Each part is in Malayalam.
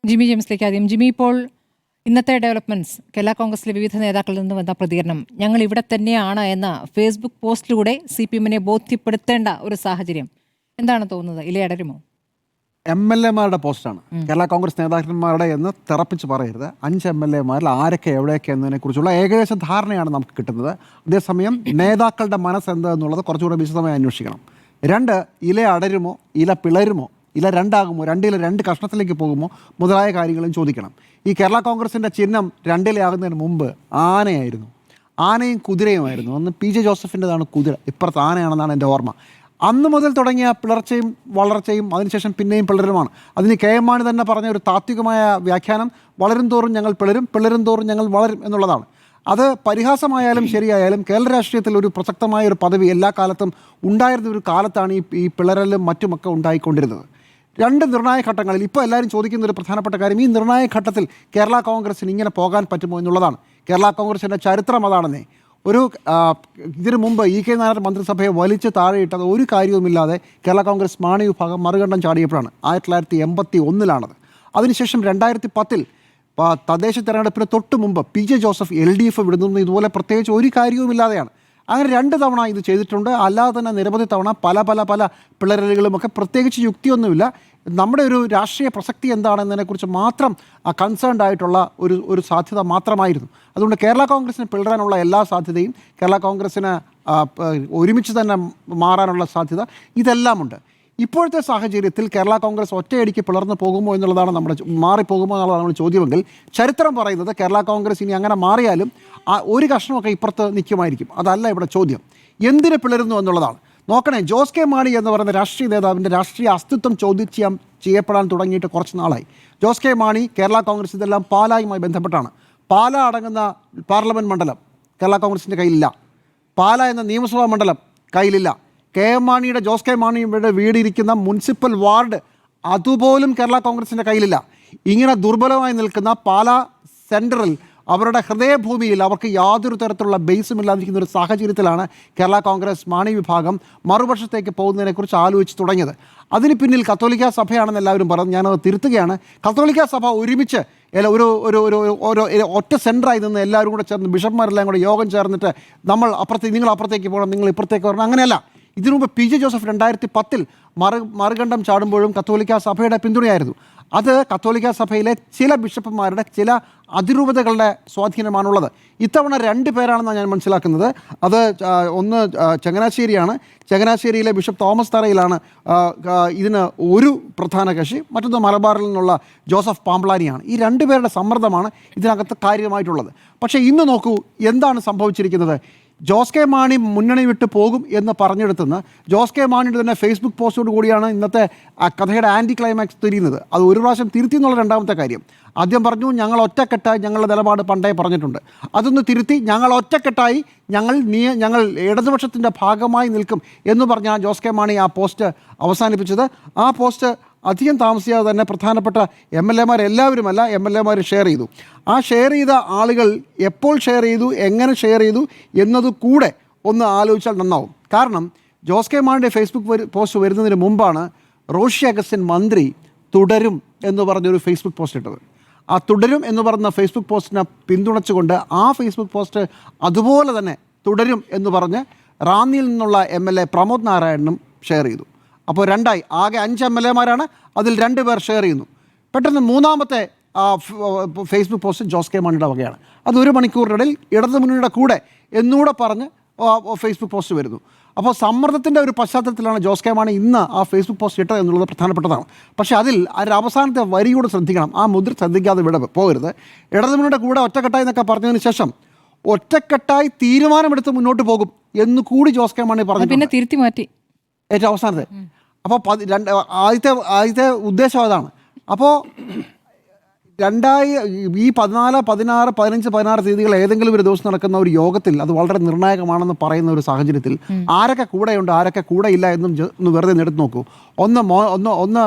ജിമ്മി ജെയിംസിലേക്ക് ആദ്യം. ജിമ്മി, ഇപ്പോൾ ഇന്നത്തെ ഡെവലപ്മെന്റ്സ്, കേരള കോൺഗ്രസിലെ വിവിധ നേതാക്കളിൽ നിന്ന് വന്ന പ്രതികരണം, ഞങ്ങൾ ഇവിടെ തന്നെയാണ് എന്ന ഫേസ്ബുക്ക് പോസ്റ്റിലൂടെ CPM-നെ ബോധ്യപ്പെടുത്തേണ്ട ഒരു സാഹചര്യം, എന്താണ് തോന്നുന്നത്? ഇലയടരുമോ? MLA-മാരുടെ പോസ്റ്റാണ്, കേരള കോൺഗ്രസ് നേതാക്കന്മാരുടെ എന്ന് തിറപ്പിച്ച് പറയരുത്. 5 MLA-മാരിൽ ആരൊക്കെ എവിടെയൊക്കെ എന്നതിനെ കുറിച്ചുള്ള ഏകദേശ ധാരണയാണ് നമുക്ക് കിട്ടുന്നത്. അതേസമയം നേതാക്കളുടെ മനസ്സ് എന്താണെന്നുള്ളത് കുറച്ചുകൂടെ വിശദമായി അന്വേഷിക്കണം. 2, ഇല അടരുമോ, ഇല പിളരുമോ, ഇല രണ്ടാകുമോ, 2 ഇല 2 കഷ്ണത്തിലേക്ക് പോകുമോ മുതലായ കാര്യങ്ങളും ചോദിക്കണം. ഈ കേരള കോൺഗ്രസിൻ്റെ ചിഹ്നം 2 ഇലയാകുന്നതിന് മുമ്പ് ആനയായിരുന്നു. ആനയും കുതിരയുമായിരുന്നു. അന്ന് PJ ജോസഫിൻ്റെതാണ് കുതിര, ഇപ്പുറത്ത് ആനയാണെന്നാണ് എൻ്റെ ഓർമ്മ. അന്ന് മുതൽ തുടങ്ങിയ പിളർച്ചയും വളർച്ചയും അതിനുശേഷം പിന്നെയും പിളരുമാണ്. അതിന് KM മാണി തന്നെ പറഞ്ഞ ഒരു താത്വികമായ വ്യാഖ്യാനം, വളരും തോറും ഞങ്ങൾ പിളരും, പിളരും തോറും ഞങ്ങൾ വളരും എന്നുള്ളതാണ്. അത് പരിഹാസമായാലും ശരിയായാലും കേരള രാഷ്ട്രീയത്തിൽ ഒരു പ്രസക്തമായ ഒരു പദവി എല്ലാ കാലത്തും ഉണ്ടായിരുന്ന ഒരു കാലത്താണ് ഈ പിളരലും മറ്റുമൊക്കെ ഉണ്ടായിക്കൊണ്ടിരുന്നത്. 2 നിർണായക ഘട്ടങ്ങളിൽ ഇപ്പോൾ എല്ലാവരും ചോദിക്കുന്ന ഒരു പ്രധാനപ്പെട്ട കാര്യം, ഈ നിർണായക ഘട്ടത്തിൽ കേരള കോൺഗ്രസിന് ഇങ്ങനെ പോകാൻ പറ്റുമോ എന്നുള്ളതാണ്. കേരള കോൺഗ്രസിൻ്റെ ചരിത്രം അതാണെന്നേ. ഇതിനു മുമ്പ് EK നായർ മന്ത്രിസഭയെ വലിച്ച് താഴെയിട്ടത് ഒരു കാര്യവുമില്ലാതെ കേരള കോൺഗ്രസ് മാണി വിഭാഗം മറുകണ്ഠം ചാടിയപ്പോഴാണ്. 1981-ലാണത്. അതിനുശേഷം 2010-ൽ തദ്ദേശ തെരഞ്ഞെടുപ്പിന് തൊട്ട് മുമ്പ് PJ ജോസഫ് LDF വിടുന്നത് ഇതുപോലെ പ്രത്യേകിച്ച് ഒരു കാര്യവുമില്ലാതെയാണ്. അങ്ങനെ 2 തവണ ഇത് ചെയ്തിട്ടുണ്ട്. അല്ലാതെ തന്നെ നിരവധി തവണ പല പിളരലുകളുമൊക്കെ പ്രത്യേകിച്ച് യുക്തിയൊന്നുമില്ല. നമ്മുടെ ഒരു രാഷ്ട്രീയ പ്രസക്തി എന്താണെന്നതിനെക്കുറിച്ച് മാത്രം കൺസേൺഡ് ആയിട്ടുള്ള ഒരു സാധ്യത മാത്രമായിരുന്നു. അതുകൊണ്ട് കേരള കോൺഗ്രസിന് പിളരാനുള്ള എല്ലാ സാധ്യതയും, കേരള കോൺഗ്രസിന് ഒരുമിച്ച് തന്നെ മാറാനുള്ള സാധ്യത ഇതെല്ലാമുണ്ട്. ഇപ്പോഴത്തെ സാഹചര്യത്തിൽ കേരള കോൺഗ്രസ് ഒറ്റയടിക്ക് പിളർന്നു പോകുമോ എന്നുള്ളതാണ് മാറിപ്പോകുമോ എന്നുള്ളതാണ് നമ്മുടെ ചോദ്യമെങ്കിൽ, ചരിത്രം പറയുന്നത് കേരള കോൺഗ്രസ് ഇനി അങ്ങനെ മാറിയാലും ഒരു കഷ്ണമൊക്കെ ഇപ്പുറത്ത് നിൽക്കുമായിരിക്കും. അതല്ല ഇവിടെ ചോദ്യം, എന്തിന് പിളരുന്നു എന്നുള്ളതാണ്. നോക്കണേ, ജോസ് കെ മാണി എന്ന് പറയുന്ന രാഷ്ട്രീയ നേതാവിൻ്റെ രാഷ്ട്രീയ അസ്തിത്വം ചോദ്യം ചെയ്യപ്പെടാൻ തുടങ്ങിയിട്ട് കുറച്ച് നാളായി. ജോസ് കെ മാണി, കേരള കോൺഗ്രസ്, ഇതെല്ലാം പാലായുമായി ബന്ധപ്പെട്ടാണ്. പാല അടങ്ങുന്ന പാർലമെൻറ്റ് മണ്ഡലം കേരള കോൺഗ്രസിൻ്റെ കയ്യിലില്ല. പാല എന്ന നിയമസഭാ മണ്ഡലം കയ്യിലില്ല. KM മാണിയുടെ, ജോസ് കെ മാണിയുടെ വീടിരിക്കുന്ന മുനിസിപ്പൽ വാർഡ് അതുപോലും കേരള കോൺഗ്രസിൻ്റെ കയ്യിലില്ല. ഇങ്ങനെ ദുർബലമായി നിൽക്കുന്ന പാല സെൻട്രൽ, അവരുടെ ഹൃദയഭൂമിയിൽ അവർക്ക് യാതൊരു തരത്തിലുള്ള ബേസും ഇല്ലാതിരിക്കുന്ന ഒരു സാഹചര്യത്തിലാണ് കേരള കോൺഗ്രസ് മാണി വിഭാഗം മറുപക്ഷത്തേക്ക് പോകുന്നതിനെക്കുറിച്ച് ആലോചിച്ച് തുടങ്ങിയത്. അതിന് പിന്നിൽ കത്തോലിക്ക സഭയാണെന്ന് എല്ലാവരും പറഞ്ഞു. ഞാനത് തിരുത്തുകയാണ്. കത്തോലിക്ക സഭ ഒരുമിച്ച് ഒരു ഒറ്റ സെൻറ്ററായി നിന്ന് എല്ലാവരും കൂടെ ചേർന്ന്, ബിഷപ്പ്മാരെല്ലാം കൂടെ യോഗം ചേർന്നിട്ട് നിങ്ങൾ അപ്പുറത്തേക്ക് പോകണം, നിങ്ങൾ ഇപ്പുറത്തേക്ക് വരണം, അങ്ങനെയല്ല. ഇതിനു മുമ്പ് PJ ജോസഫ് 2010-ൽ മറുകണ്ഠം ചാടുമ്പോഴും കത്തോലിക്ക സഭയുടെ പിന്തുണയായിരുന്നു. അത് കത്തോലിക്ക സഭയിലെ ചില ബിഷപ്പുമാരുടെ ചില അതിരൂപതകളുടെ സ്വാധീനമാണുള്ളത്. ഇത്തവണ 2 പേരാണെന്നാണ് ഞാൻ മനസ്സിലാക്കുന്നത്. അത് ഒന്ന് ചങ്ങനാശ്ശേരിയാണ്. ചങ്ങനാശ്ശേരിയിലെ ബിഷപ്പ് തോമസ് തറയിലാണ് ഇതിന് ഒരു പ്രധാന കക്ഷി. മറ്റൊന്ന് മലബാറിൽ നിന്നുള്ള ജോസഫ് പാമ്പ്ലാനിയാണ്. ഈ 2 പേരുടെ സമ്മർദ്ദമാണ് ഇതിനകത്ത് കാര്യമായിട്ടുള്ളത്. പക്ഷേ ഇന്ന് നോക്കൂ എന്താണ് സംഭവിച്ചിരിക്കുന്നത്. ജോസ് കെ മാണി മുന്നണി വിട്ട് പോകും എന്ന് പറഞ്ഞെടുത്തുനിന്ന് ജോസ് കെ മാണിയുടെ തന്നെ ഫേസ്ബുക്ക് പോസ്റ്റോട് കൂടിയാണ് ഇന്നത്തെ കഥയുടെ ആൻറ്റി ക്ലൈമാക്സ് തിരിയുന്നത്. അത് ഒരു പ്രാവശ്യം തിരുത്തി എന്നുള്ള രണ്ടാമത്തെ കാര്യം. ആദ്യം പറഞ്ഞു ഞങ്ങൾ ഒറ്റക്കെട്ടായി, ഞങ്ങളുടെ നിലപാട് പണ്ടേ പറഞ്ഞിട്ടുണ്ട്. അതൊന്ന് തിരുത്തി ഞങ്ങൾ ഒറ്റക്കെട്ടായി, ഞങ്ങൾ ഇടതുപക്ഷത്തിൻ്റെ ഭാഗമായി നിൽക്കും എന്ന് പറഞ്ഞാൽ ജോസ് കെ മാണി ആ പോസ്റ്റ് അവസാനിപ്പിച്ചത്. ആ പോസ്റ്റ് അധികം താമസിയാതെ തന്നെ പ്രധാനപ്പെട്ട MLA-മാർ, എല്ലാവരുമല്ല, MLA-മാർ ഷെയർ ചെയ്തു. ആ ഷെയർ ചെയ്ത ആളുകൾ എപ്പോൾ ഷെയർ ചെയ്തു, എങ്ങനെ ഷെയർ ചെയ്തു എന്നത് കൂടെ ഒന്ന് ആലോചിച്ചാൽ നന്നാവും. കാരണം ജോസ് കെ മാണിയുടെ ഫേസ്ബുക്ക് പോസ്റ്റ് വരുന്നതിന് മുമ്പാണ് റോഷി അഗസ്റ്റിൻ മന്ത്രി തുടരും എന്ന് പറഞ്ഞൊരു ഫേസ്ബുക്ക് പോസ്റ്റ് ഇട്ടത്. ആ തുടരും എന്ന് പറഞ്ഞ ഫേസ്ബുക്ക് പോസ്റ്റിനെ പിന്തുണച്ചുകൊണ്ട് ആ ഫേസ്ബുക്ക് പോസ്റ്റ് അതുപോലെ തന്നെ തുടരും എന്ന് പറഞ്ഞ് റാന്നിയിൽ നിന്നുള്ള MLA പ്രമോദ് നാരായണനും ഷെയർ ചെയ്തു. അപ്പോൾ 2ആയി. ആകെ 5 MLA-മാരാണ്, അതിൽ 2 പേർ ഷെയർ ചെയ്യുന്നു. പെട്ടെന്ന് മൂന്നാമത്തെ ഫേസ്ബുക്ക് പോസ്റ്റ് ജോസ് കെ മാണിയുടെ വകയാണ്. അത് 1 മണിക്കൂറിനിടയിൽ ഇടതു മുന്നണിയുടെ കൂടെ എന്നൂടെ പറഞ്ഞ് ഫേസ്ബുക്ക് പോസ്റ്റ് വരുന്നു. അപ്പോൾ സമ്മർദ്ദത്തിൻ്റെ ഒരു പശ്ചാത്തലത്തിലാണ് ജോസ് കെ മാണി ഇന്ന് ആ ഫേസ്ബുക്ക് പോസ്റ്റ് ഇട്ടത് എന്നുള്ളത് പ്രധാനപ്പെട്ടതാണ്. പക്ഷേ അതിൽ അവസാനത്തെ വരി കൂടെ ശ്രദ്ധിക്കണം. ആ മുദ്ര ശ്രദ്ധിക്കാതെ പോകരുത്. ഇടതു മുന്നണിയുടെ കൂടെ ഒറ്റക്കെട്ടായി എന്നൊക്കെ പറഞ്ഞതിന് ശേഷം ഒറ്റക്കെട്ടായി തീരുമാനമെടുത്ത് മുന്നോട്ട് പോകും എന്ന് കൂടി ജോസ് കെ മാണി പറഞ്ഞു. പിന്നെ തിരുത്തി മാറ്റി ഏറ്റവും അവസാനത്തെ. അപ്പോൾ ആദ്യത്തെ ഉദ്ദേശം അതാണ്. അപ്പോൾ ഈ 14, 16, 15, 16 തീയതികൾ ഏതെങ്കിലും ഒരു ദിവസം നടക്കുന്ന ഒരു യോഗത്തിൽ അത് വളരെ നിർണായകമാണെന്ന് പറയുന്ന ഒരു സാഹചര്യത്തിൽ ആരൊക്കെ കൂടെയുണ്ട്, ആരൊക്കെ കൂടെ ഇല്ല എന്നും ഒന്ന് വെറുതെ എടുത്ത് നോക്കൂ. ഒന്ന്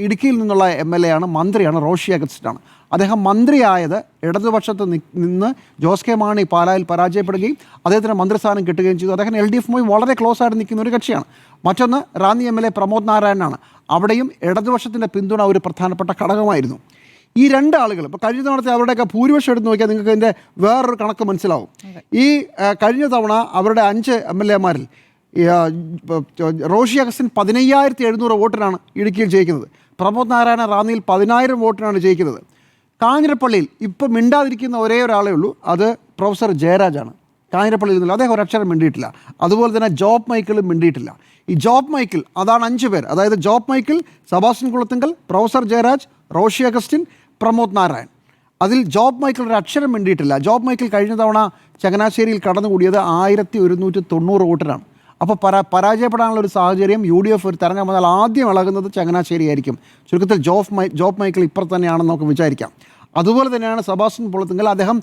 ഇടുക്കിയിൽ നിന്നുള്ള MLA-ആണ്, മന്ത്രിയാണ്, റോഷി അഗസ്റ്റിനാണ്. അദ്ദേഹം മന്ത്രിയായത് ഇടതുപക്ഷത്ത് നിന്ന് ജോസ് കെ മാണി പാലായിൽ പരാജയപ്പെടുകയും അദ്ദേഹത്തിന് മന്ത്രിസ്ഥാനം കിട്ടുകയും ചെയ്തു. അദ്ദേഹം LDF-മായി വളരെ ക്ലോസ് ആയിട്ട് നിൽക്കുന്ന ഒരു കക്ഷിയാണ്. മറ്റൊന്ന് റാന്നി MLA പ്രമോദ് നാരായണനാണ്. അവിടെയും ഇടതുപക്ഷത്തിൻ്റെ പിന്തുണ ഒരു പ്രധാനപ്പെട്ട ഘടകമായിരുന്നു. ഈ രണ്ട് ആളുകൾ ഇപ്പോൾ കഴിഞ്ഞ തവണത്തെ അവരുടെയൊക്കെ ഭൂരിപക്ഷം എടുത്ത് നോക്കിയാൽ നിങ്ങൾക്ക് ഇതിൻ്റെ വേറൊരു കണക്ക് മനസ്സിലാവും. ഈ കഴിഞ്ഞ തവണ അവരുടെ 5 MLA മാരിൽ റോഷി അഗസ്റ്റിൻ 15,700 വോട്ടിനാണ് ഇടുക്കിയിൽ ജയിക്കുന്നത്. പ്രമോദ് നാരായണ റാന്നിയിൽ 10,000 വോട്ടിനാണ് ജയിക്കുന്നത്. കാഞ്ഞിരപ്പള്ളിയിൽ ഇപ്പം മിണ്ടാതിരിക്കുന്ന ഒരേ ഒരാളേ ഉള്ളൂ, അത് പ്രൊഫസർ ജയരാജാണ്. കാഞ്ഞിരപ്പള്ളിയിൽ നിന്നുള്ള അദ്ദേഹം ഒരക്ഷരം മിണ്ടിയിട്ടില്ല. അതുപോലെ തന്നെ ജോബ് മൈക്കിളും മിണ്ടിയിട്ടില്ല. ഈ ജോബ് മൈക്കിൾ, അതാണ് 5 പേർ, അതായത് ജോബ് മൈക്കിൾ, സെബാസ്റ്റ്യൻ കുളത്തിങ്കൽ, പ്രൊഫസർ ജയരാജ്, റോഷി അഗസ്റ്റിൻ, പ്രമോദ് നാരായൺ. അതിൽ ജോബ് മൈക്കിൾ ഒരു അക്ഷരം മിണ്ടിയിട്ടില്ല. ജോബ് മൈക്കിൾ കഴിഞ്ഞ തവണ ചങ്ങനാശ്ശേരിയിൽ കടന്നുകൂടിയത് 1190 വോട്ടിനാണ്. അപ്പോൾ പരാജയപ്പെടാനുള്ള ഒരു സാഹചര്യം UDF ഒരു തെരഞ്ഞെടുപ്പ് വന്നാൽ ആദ്യം ഇളകുന്നത് ചങ്ങനാശ്ശേരി ആയിരിക്കും. ചുരുക്കത്തിൽ ജോബ് മൈക്കിൾ ഇപ്പുറത്ത് തന്നെയാണെന്ന് നമുക്ക് വിചാരിക്കാം. അതുപോലെ തന്നെയാണ് സെബാസ്റ്റ്യൻ കുളത്തിങ്കൽ. അദ്ദേഹം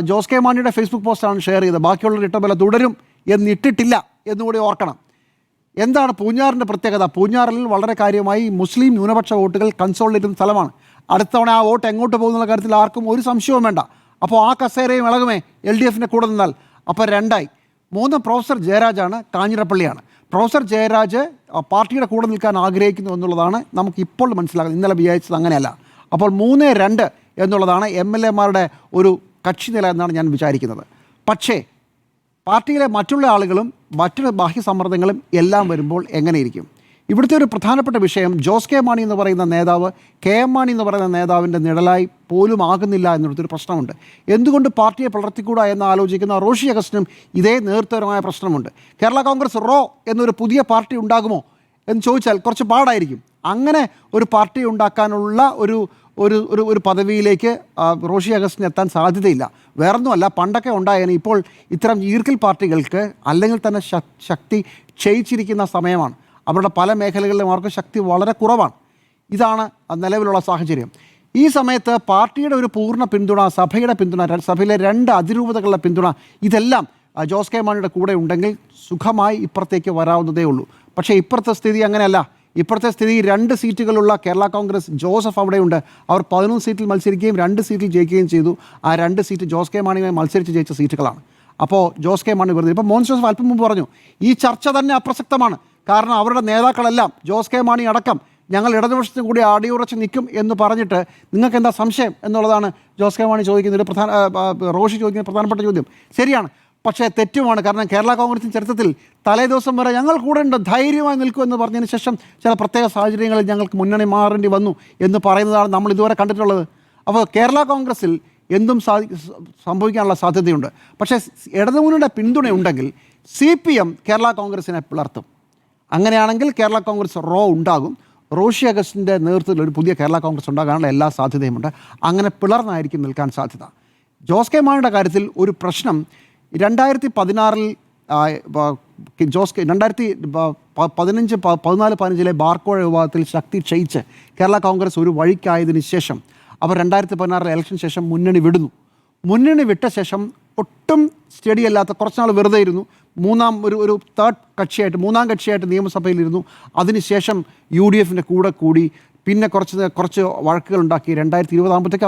ജോസ് കെ മാണിയുടെ ഫേസ്ബുക്ക് പോസ്റ്റാണ് ഷെയർ ചെയ്തത്. ബാക്കിയുള്ള ഇട്ടബല തുടരും എന്നിട്ടിട്ടില്ല എന്നുകൂടി ഓർക്കണം. എന്താണ് പൂഞ്ഞാറിൻ്റെ പ്രത്യേകത? പൂഞ്ഞാറിൽ വളരെ കാര്യമായി മുസ്ലിം ന്യൂനപക്ഷ വോട്ടുകൾ കൺസോൾട്ട് ചെയ്യുന്ന സ്ഥലമാണ്. അടുത്തവണ ആ വോട്ട് എങ്ങോട്ട് പോകുന്നുള്ള കാര്യത്തിൽ ആർക്കും ഒരു സംശയവും വേണ്ട. അപ്പോൾ ആ കസേരയും ഇളകുമേ LDFൻ്റെ കൂടെ നിന്നാൽ. അപ്പോൾ 2ആയി. 3 പ്രൊഫസർ ജയരാജാണ്, കാഞ്ഞിരപ്പള്ളിയാണ്. പ്രൊഫസർ ജയരാജ് പാർട്ടിയുടെ കൂടെ നിൽക്കാൻ ആഗ്രഹിക്കുന്നു എന്നുള്ളതാണ് നമുക്കിപ്പോൾ മനസ്സിലാക്കുന്നത്. ഇന്നലെ വിചാരിച്ചത് അങ്ങനെയല്ല. അപ്പോൾ 3-2 എന്നുള്ളതാണ് MLA-മാരുടെ ഒരു കക്ഷിനില എന്നാണ് ഞാൻ വിചാരിക്കുന്നത്. പക്ഷേ പാർട്ടിയിലെ മറ്റുള്ള ആളുകളും മറ്റുള്ള ബാഹ്യ സമ്മർദ്ദങ്ങളും എല്ലാം വരുമ്പോൾ എങ്ങനെയിരിക്കും? ഇവിടുത്തെ ഒരു പ്രധാനപ്പെട്ട വിഷയം ജോസ് കെ മാണി എന്ന് പറയുന്ന നേതാവ് KM മാണി എന്ന് പറയുന്ന നേതാവിൻ്റെ നിഴലായി പോലും ആകുന്നില്ല എന്നുള്ളൊരു പ്രശ്നമുണ്ട്. എന്തുകൊണ്ട് പാർട്ടിയെ പിളർത്തിക്കൂടാ എന്ന് ആലോചിക്കുന്ന റോഷി അഗസ്റ്റിനും ഇതേ നേതൃത്വപരമായ പ്രശ്നമുണ്ട്. കേരള കോൺഗ്രസ് എന്നൊരു പുതിയ പാർട്ടി ഉണ്ടാകുമോ എന്ന് ചോദിച്ചാൽ കുറച്ച് പാടായിരിക്കും. അങ്ങനെ ഒരു പാർട്ടി ഉണ്ടാക്കാനുള്ള ഒരു പദവിയിലേക്ക് റോഷി അഗസ്റ്റിന് എത്താൻ സാധ്യതയില്ല. വേറൊന്നുമല്ല, പണ്ടൊക്കെ ഉണ്ടായേനെ. ഇപ്പോൾ ഇത്തരം ഈർക്കിൽ പാർട്ടികൾക്ക് അല്ലെങ്കിൽ തന്നെ ശക്തി ക്ഷയിച്ചിരിക്കുന്ന സമയമാണ്. അവരുടെ പല മേഖലകളിലും അവർക്ക് ശക്തി വളരെ കുറവാണ്. ഇതാണ് നിലവിലുള്ള സാഹചര്യം. ഈ സമയത്ത് പാർട്ടിയുടെ ഒരു പൂർണ്ണ പിന്തുണ, സഭയുടെ പിന്തുണ, സഭയിലെ 2 അതിരൂപതകളുടെ പിന്തുണ, ഇതെല്ലാം ജോസ് കെ മാണിയുടെ കൂടെ ഉണ്ടെങ്കിൽ സുഖമായി ഇപ്പുറത്തേക്ക് വരാവുന്നതേ ഉള്ളൂ. പക്ഷേ ഇപ്പുറത്തെ സ്ഥിതി അങ്ങനെയല്ല. ഇപ്പോഴത്തെ സ്ഥിതി 2 സീറ്റുകളുള്ള കേരള കോൺഗ്രസ്, ജോസഫ് അവിടെയുണ്ട്. അവർ 11 സീറ്റിൽ മത്സരിക്കുകയും 2 സീറ്റിൽ ജയിക്കുകയും ചെയ്തു. ആ 2 സീറ്റ് ജോസ് കെ മാണിയുമായി മത്സരിച്ച് ജയിച്ച സീറ്റുകളാണ്. അപ്പോൾ ജോസ് കെ മാണി വെറുതെ. ഇപ്പോൾ മോൻസ് ജോസഫ് അല്പം മുമ്പ് പറഞ്ഞു ഈ ചർച്ച തന്നെ അപ്രസക്തമാണ്. കാരണം അവരുടെ നേതാക്കളെല്ലാം ജോസ് കെ മാണി അടക്കം ഞങ്ങൾ ഇടതുപക്ഷത്തിന് കൂടി അടിയുറച്ച് നിൽക്കും എന്ന് പറഞ്ഞിട്ട് നിങ്ങൾക്ക് എന്താ സംശയം എന്നുള്ളതാണ് ജോസ് കെ മാണി ചോദിക്കുന്ന ഒരു റോഷി ചോദിക്കുന്ന പ്രധാനപ്പെട്ട ചോദ്യം. ശരിയാണ്, പക്ഷേ തെറ്റുമാണ്. കാരണം കേരള കോൺഗ്രസിൻ്റെ ചരിത്രത്തിൽ തലേദിവസം വരെ ഞങ്ങൾ കൂടെ ഉണ്ട്, ധൈര്യമായി നിൽക്കും എന്ന് പറഞ്ഞതിന് ശേഷം ചില പ്രത്യേക സാഹചര്യങ്ങളിൽ ഞങ്ങൾക്ക് മുന്നണി മാറേണ്ടി വന്നു എന്ന് പറയുന്നതാണ് നമ്മൾ ഇതുവരെ കണ്ടിട്ടുള്ളത്. അപ്പോൾ കേരള കോൺഗ്രസിൽ എന്തും സംഭവിക്കാനുള്ള സാധ്യതയുണ്ട്. പക്ഷേ ഇടതുമുന്നണിയുടെ പിന്തുണയുണ്ടെങ്കിൽ CPM കേരള കോൺഗ്രസിനെ പിളർത്തും. അങ്ങനെയാണെങ്കിൽ കേരള കോൺഗ്രസ് ഉണ്ടാകും. റോഷി അഗസ്റ്റിൻ്റെ നേതൃത്വത്തിൽ ഒരു പുതിയ കേരള കോൺഗ്രസ് ഉണ്ടാകാനുള്ള എല്ലാ സാധ്യതയുമുണ്ട്. അങ്ങനെ പിളർന്നായിരിക്കും നിൽക്കാൻ സാധ്യത. ജോസ് കെ മാണിയുടെ കാര്യത്തിൽ ഒരു പ്രശ്നം 2016-ൽ 2014-15 ബാർക്കോഴ വിഭാഗത്തിൽ ശക്തി ക്ഷയിച്ച് കേരള കോൺഗ്രസ് ഒരു വഴിക്കായതിനു ശേഷം അവർ 2016 ഇലക്ഷൻ ശേഷം മുന്നണി വിടുന്നു. മുന്നണി വിട്ട ശേഷം ഒട്ടും സ്റ്റഡിയല്ലാത്ത കുറച്ചുനാൾ വെറുതെ ഇരുന്നു. മൂന്നാം കക്ഷിയായിട്ട് നിയമസഭയിലിരുന്നു. അതിനുശേഷം UDFൻ്റെ കൂടെ കൂടി പിന്നെ കുറച്ച് വഴക്കുകൾ ഉണ്ടാക്കി 2020 ആകുമ്പോഴത്തേക്ക്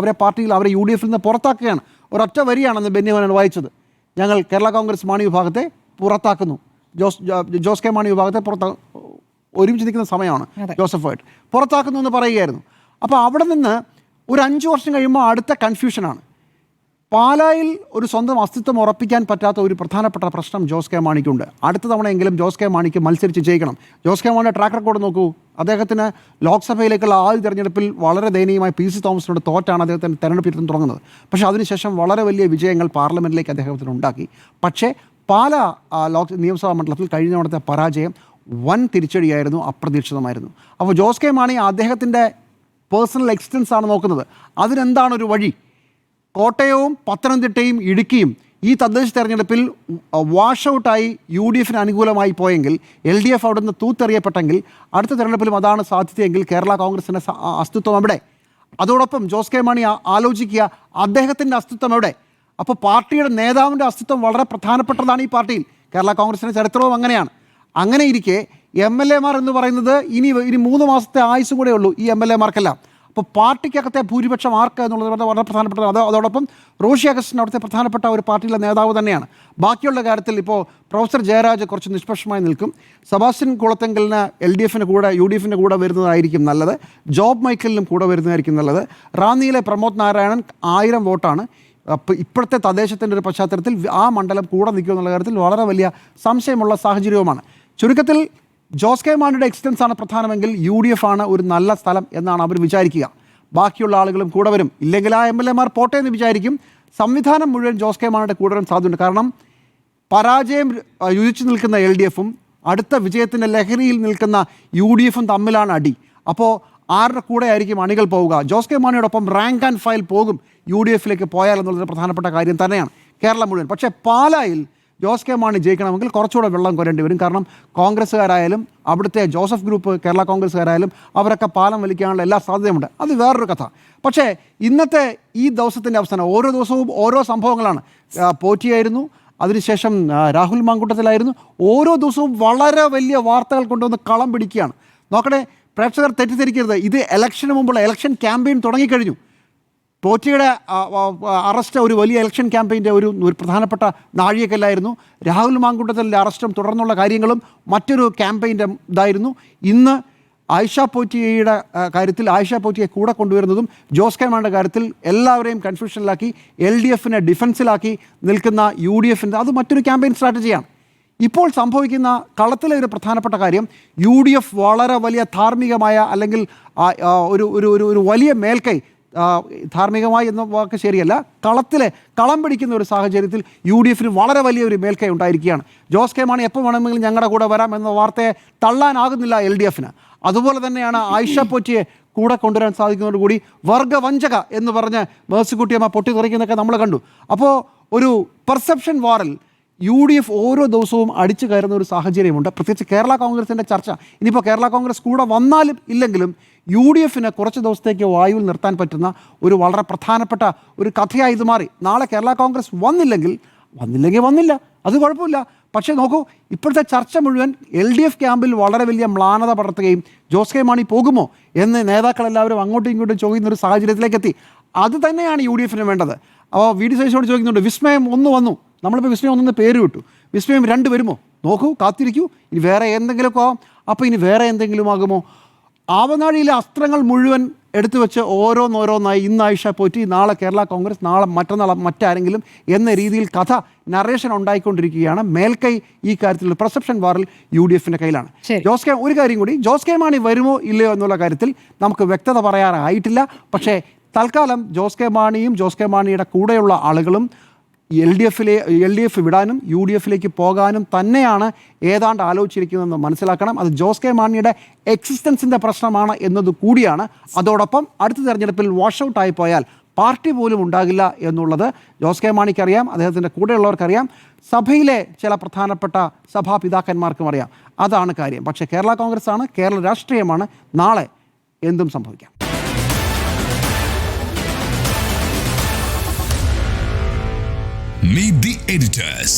അവരെ UDFിൽ നിന്ന് പുറത്താക്കുകയാണ്. ഒരൊറ്റ വരിയാണെന്ന് ബെന്യാമിനാണ് വായിച്ചത്. ഞങ്ങൾ കേരള കോൺഗ്രസ് മാണി വിഭാഗത്തെ പുറത്താക്കുന്നു, ജോസ് കെ മാണി വിഭാഗത്തെ ഒരുമിച്ച് നിൽക്കുന്ന സമയമാണ് ജോസഫായിട്ട് പുറത്താക്കുന്നു എന്ന് പറയുകയായിരുന്നു. അപ്പോൾ അവിടെ നിന്ന് ഒരു 5 വർഷം കഴിയുമ്പോൾ അടുത്ത കൺഫ്യൂഷനാണ്. പാലായിൽ ഒരു സ്വന്തം അസ്തിത്വം ഉറപ്പിക്കാൻ പറ്റാത്ത ഒരു പ്രധാനപ്പെട്ട പ്രശ്നം ജോസ് കെ മാണിക്കുണ്ട്. അടുത്ത തവണയെങ്കിലും ജോസ് കെ മാണിക്ക് മത്സരിച്ച് ജയിക്കണം. ജോസ് കെ മാണിയുടെ ട്രാക്ക് റെക്കോർഡ് നോക്കൂ. അദ്ദേഹത്തിന് ലോക്സഭയിലേക്കുള്ള ആദ്യ തെരഞ്ഞെടുപ്പിൽ വളരെ ദയനീയമായി PC തോമസിനോട് തോറ്റാണ് അദ്ദേഹത്തിന് തെരഞ്ഞെടുപ്പ് തുടങ്ങുന്നത്. പക്ഷേ അതിനുശേഷം വളരെ വലിയ വിജയങ്ങൾ പാർലമെൻറ്റിലേക്ക് അദ്ദേഹത്തിന് ഉണ്ടാക്കി. പക്ഷേ പാലാ നിയമസഭാ മണ്ഡലത്തിൽ കഴിഞ്ഞ തവണത്തെ പരാജയം വൻ തിരിച്ചടിയായിരുന്നു, അപ്രതീക്ഷിതമായിരുന്നു. അപ്പോൾ ജോസ് കെ മാണി അദ്ദേഹത്തിൻ്റെ പേഴ്സണൽ എക്സ്റ്റൻസ് ആണ് നോക്കുന്നത്. അതിനെന്താണ് ഒരു വഴി? കോട്ടയവും പത്തനംതിട്ടയും ഇടുക്കിയും ഈ തദ്ദേശ തെരഞ്ഞെടുപ്പിൽ വാഷ് ഔട്ടായി UDFന് അനുകൂലമായി പോയെങ്കിൽ, LDF അവിടെ നിന്ന് തൂത്തെറിയപ്പെട്ടെങ്കിൽ അടുത്ത തെരഞ്ഞെടുപ്പിലും അതാണ് സാധ്യതയെങ്കിൽ കേരള കോൺഗ്രസിൻ്റെ അസ്തിത്വം എവിടെ? അതോടൊപ്പം ജോസ് കെ മാണി ആലോചിക്കുക, അദ്ദേഹത്തിൻ്റെ അസ്തിത്വം എവിടെ? അപ്പോൾ പാർട്ടിയുടെ നേതാവിൻ്റെ അസ്തിത്വം വളരെ പ്രധാനപ്പെട്ടതാണ് ഈ പാർട്ടിയിൽ. കേരള കോൺഗ്രസിൻ്റെ ചരിത്രവും അങ്ങനെയാണ്. അങ്ങനെ ഇരിക്കെ MLA-മാർ എന്ന് പറയുന്നത് ഇനി 3 മാസത്തെ ആയുസ്സും കൂടെ ഉള്ളൂ ഈ MLA-മാർക്കെല്ലാം. അപ്പോൾ പാർട്ടിക്കകത്തെ ഭൂരിപക്ഷം ആർക്ക് എന്നുള്ളത് വളരെ പ്രധാനപ്പെട്ടത്. അതോടൊപ്പം റോഷി അഗസ്റ്റിൻ അവിടുത്തെ പ്രധാനപ്പെട്ട ഒരു പാർട്ടിയിലെ നേതാവ് തന്നെയാണ്. ബാക്കിയുള്ള കാര്യത്തിൽ ഇപ്പോൾ പ്രൊഫസർ ജയരാജ് കുറച്ച് നിഷ്പക്ഷമായി നിൽക്കും. സെബാസ്റ്റ്യൻ കുളത്തെങ്കലിന് LDFിന് കൂടെ UDFിൻ്റെ കൂടെ വരുന്നതായിരിക്കും നല്ലത്. ജോബ് മൈക്കലിനും കൂടെ വരുന്നതായിരിക്കും നല്ലത്. റാന്നിയിലെ പ്രമോദ് നാരായണൻ 1000 വോട്ടാണ്. അപ്പോൾ ഇപ്പോഴത്തെ തദ്ദേശത്തിൻ്റെ ഒരു പശ്ചാത്തലത്തിൽ ആ മണ്ഡലം കൂടെ നിൽക്കുമെന്നുള്ള കാര്യത്തിൽ വളരെ വലിയ സംശയമുള്ള സാഹചര്യവുമാണ്. ചുരുക്കത്തിൽ ജോസ് കെ മാണിയുടെ എക്സ്റ്റൻസ് ആണ് പ്രധാനമെങ്കിൽ UDF ആണ് ഒരു നല്ല സ്ഥലം എന്നാണ് അവർ വിചാരിക്കുക. ബാക്കിയുള്ള ആളുകളും കൂടെ വരും. ഇല്ലെങ്കിൽ ആ MLA മാർ പോട്ടെ എന്ന് വിചാരിക്കും. സംവിധാനം മുഴുവൻ ജോസ് കെ മാണിയുടെ കൂടെ വരാൻ സാധ്യതയുണ്ട്. കാരണം പരാജയം രുചിച്ചു നിൽക്കുന്ന LDFും അടുത്ത വിജയത്തിൻ്റെ ലഹരിയിൽ നിൽക്കുന്ന UDFും തമ്മിലാണ് അടി. അപ്പോൾ ആരുടെ കൂടെ ആയിരിക്കും അണികൾ പോവുക? ജോസ് കെ മാണിയോടൊപ്പം റാങ്ക് ആൻഡ് ഫയൽ പോകും UDFിലേക്ക് പോയാൽ എന്നുള്ളൊരു പ്രധാനപ്പെട്ട കാര്യം തന്നെയാണ് കേരളം മുഴുവൻ. പക്ഷേ പാലായിൽ ജോസ് കെ മാണി ജയിക്കണമെങ്കിൽ കുറച്ചുകൂടെ വെള്ളം കോരേണ്ടി വരും. കാരണം കോൺഗ്രസ്സുകാരായാലും അവിടുത്തെ ജോസഫ് ഗ്രൂപ്പ് കേരള കോൺഗ്രസ്സുകാരായാലും അവരൊക്കെ പാലം വലിക്കാനുള്ള എല്ലാ സാധ്യതയുമുണ്ട്. അത് വേറൊരു കഥ. പക്ഷേ ഇന്നത്തെ ഈ ദിവസത്തിൻ്റെ അവസാനം ഓരോ ദിവസവും ഓരോ സംഭവങ്ങളാണ്. പോറ്റിയായിരുന്നു, അതിനുശേഷം രാഹുൽ മാങ്കൂട്ടത്തിലായിരുന്നു. ഓരോ ദിവസവും വളരെ വലിയ വാർത്തകൾ കൊണ്ടുവന്ന് കളം പിടിക്കുകയാണ്. നോക്കണേ, പ്രേക്ഷകർ തെറ്റിദ്ധരിക്കരുത്. ഇത് ഇലക്ഷന് മുമ്പുള്ള ഇലക്ഷൻ ക്യാമ്പയിൻ തുടങ്ങിക്കഴിഞ്ഞു. പോറ്റിയുടെ അറസ്റ്റ് ഒരു വലിയ ഇലക്ഷൻ ക്യാമ്പയിൻ്റെ ഒരു പ്രധാനപ്പെട്ട നാഴികക്കല്ലായിരുന്നു. രാഹുൽ മാങ്കൂട്ടത്തിൻ്റെ അറസ്റ്റും തുടർന്നുള്ള കാര്യങ്ങളും മറ്റൊരു ക്യാമ്പയിൻ്റെ ഇതായിരുന്നു. ഇന്ന് ആയിഷ പോറ്റിയുടെ കാര്യത്തിൽ ആയിഷ പോറ്റിയെ കൂടെ കൊണ്ടുവരുന്നതും ജോസ് കെ മാണിയുടെ കാര്യത്തിൽ എല്ലാവരെയും കൺഫ്യൂഷനിലാക്കി LDFിനെ ഡിഫൻസിലാക്കി നിൽക്കുന്ന UDFിൻ്റെ അത് മറ്റൊരു ക്യാമ്പയിൻ സ്ട്രാറ്റജിയാണ്. ഇപ്പോൾ സംഭവിക്കുന്ന കളത്തിലെ ഒരു പ്രധാനപ്പെട്ട കാര്യം UDF വളരെ വലിയ ധാർമ്മികമായ അല്ലെങ്കിൽ ഒരു വലിയ മേൽക്കൈ, ധാർമ്മികമായി എന്ന വാക്ക് ശരിയല്ല, കളം പിടിക്കുന്ന ഒരു സാഹചര്യത്തിൽ UDFിന് വളരെ വലിയൊരു മേൽക്കൈ ഉണ്ടായിരിക്കുകയാണ്. ജോസ് കെ മാണി എപ്പോൾ വേണമെങ്കിലും ഞങ്ങളുടെ കൂടെ വരാം എന്ന വാർത്തയെ തള്ളാനാകുന്നില്ല LDFിന്. അതുപോലെ തന്നെയാണ് ആയിഷ പോറ്റിയെ കൂടെ കൊണ്ടുവരാൻ സാധിക്കുന്നതോടുകൂടി വർഗവഞ്ചക എന്ന് പറഞ്ഞ് മേഴ്സിക്കുട്ടിയമ്മ പൊട്ടിത്തെറിക്കുന്നതൊക്കെ നമ്മൾ കണ്ടു. അപ്പോൾ ഒരു പെർസെപ്ഷൻ വാറിൽ UDF ഓരോ ദിവസവും അടിച്ചു കയറുന്ന ഒരു സാഹചര്യമുണ്ട്. പ്രത്യേകിച്ച് കേരള കോൺഗ്രസിൻ്റെ ചർച്ച. ഇനിയിപ്പോൾ കേരള കോൺഗ്രസ് കൂടെ വന്നാലും ഇല്ലെങ്കിലും UDFിന് കുറച്ച് ദിവസത്തേക്ക് വായുവിൽ നിർത്താൻ പറ്റുന്ന ഒരു വളരെ പ്രധാനപ്പെട്ട ഒരു കഥയായി ഇത് മാറി. നാളെ കേരള കോൺഗ്രസ് വന്നില്ലെങ്കിൽ വന്നില്ല, അത് കുഴപ്പമില്ല. പക്ഷേ നോക്കൂ, ഇപ്പോഴത്തെ ചർച്ച മുഴുവൻ LDF ക്യാമ്പിൽ വളരെ വലിയ മ്ലാനത പടർത്തുകയും ജോസ് കെ മാണി പോകുമോ എന്ന് നേതാക്കളെല്ലാവരും അങ്ങോട്ടും ഇങ്ങോട്ടും ചോദിക്കുന്ന ഒരു സാഹചര്യത്തിലേക്ക് എത്തി. അത് തന്നെയാണ് UDFിന് വേണ്ടത്. അപ്പോൾ VD സതീശനോട് ചോദിക്കുന്നുണ്ട്, വിസ്മയം 1 വന്നു, നമ്മളിപ്പോൾ വിസ്മയം 1 പേര് വിട്ടു, വിസ്മയം 2 വരുമോ? നോക്കൂ, കാത്തിരിക്കൂ, ഇനി വേറെ എന്തെങ്കിലുമൊക്കെ ആവാം. അപ്പോൾ ഇനി വേറെ എന്തെങ്കിലും ആകുമോ? ആവനാഴിയിലെ അസ്ത്രങ്ങൾ മുഴുവൻ എടുത്തു വെച്ച് ഓരോന്നായി ഇന്ന് ആയിഷ പോറ്റി, നാളെ കേരള കോൺഗ്രസ്, നാളെ മറ്റന്നാൾ മറ്റാരെങ്കിലും എന്ന രീതിയിൽ കഥ നറേഷൻ ഉണ്ടായിക്കൊണ്ടിരിക്കുകയാണ്. മേൽക്കൈ ഈ കാര്യത്തിൽ പെർസെപ്ഷൻ വാറിൽ UDFിൻ്റെ കയ്യിലാണ്. ഒരു കാര്യം കൂടി, ജോസ് കെ മാണി വരുമോ ഇല്ലയോ എന്നുള്ള കാര്യത്തിൽ നമുക്ക് വ്യക്തത പറയാറായിട്ടില്ല. പക്ഷേ തൽക്കാലം ജോസ് കെ മാണിയും ജോസ് കെ മാണിയുടെ കൂടെയുള്ള ആളുകളും LDF വിടാനും UDFിലേക്ക് പോകാനും തന്നെയാണ് ഏതാണ്ട് ആലോചിച്ചിരിക്കുന്നതെന്ന് മനസ്സിലാക്കണം. അത് ജോസ് കെ മാണിയുടെ എക്സിസ്റ്റൻസിൻ്റെ പ്രശ്നമാണ് എന്നത് കൂടിയാണ്. അതോടൊപ്പം അടുത്ത തെരഞ്ഞെടുപ്പിൽ വാഷ് ഔട്ടായി പോയാൽ പാർട്ടി പോലും ഉണ്ടാകില്ല എന്നുള്ളത് ജോസ് കെ മാണിക്കറിയാം, അദ്ദേഹത്തിൻ്റെ കൂടെയുള്ളവർക്കറിയാം, സഭയിലെ ചില പ്രധാനപ്പെട്ട സഭാപിതാക്കന്മാർക്കും അറിയാം. അതാണ് കാര്യം. പക്ഷേ കേരള കോൺഗ്രസ് ആണ്, കേരള രാഷ്ട്രീയമാണ്, നാളെ എന്തും സംഭവിക്കാം. Meet the editors.